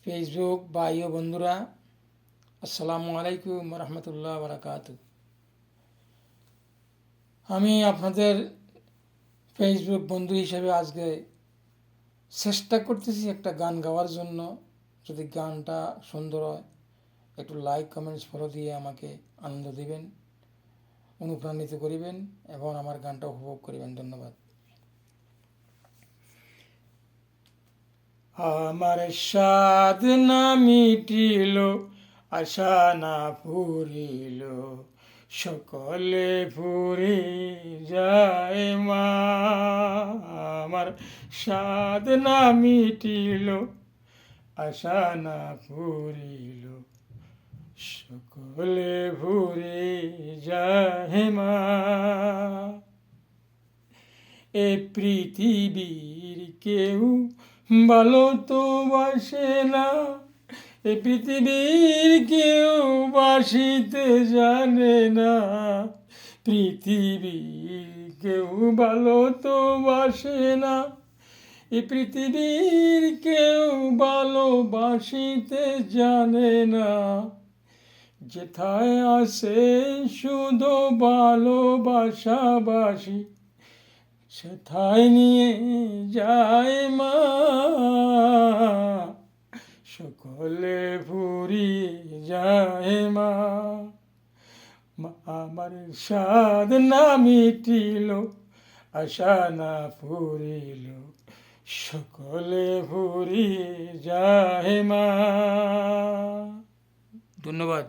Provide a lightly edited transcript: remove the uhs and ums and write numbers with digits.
Facebook ভাই ও বন্ধুরা, আসসালামু আলাইকুম রহমতুল্লাহ বারাকাতু। আমি আপনাদের ফেসবুক বন্ধু হিসেবে আজকে চেষ্টা করতেছি একটা গান গাওয়ার জন্য। যদি গানটা সুন্দর হয়, একটু লাইক কমেন্টস ফলো দিয়ে আমাকে আনন্দ দিবেন, অনুপ্রাণিত করিবেন এবং আমার গানটা উপভোগ করিবেন। ধন্যবাদ। আমার স্বাদ না মিটিল, আশা না ফুরিল, সকলে ফুরি যায় মা। আমার স্বাদ না মিটিল, আশা না ফুরিল, সকলে ফুরি যায় মা। এ পৃথিবীর কেউ ভালো তো বাসে না, এ পৃথিবীর কেউ বাসিতে জানে না। পৃথিবীর কেউ ভালো তো বাসে না, এ পৃথিবীর কেউ ভালোবাসিতে জানে না। যেথায় আসে শুধু ভালোবাসাবাসি, সেথায় নিয়ে যায় মা। সকলে ফুরি যায় মা। আমার স্বাদ না মিটিল, আশা না ফুরিল, সকলে ফুরি যায় মা। ধন্যবাদ।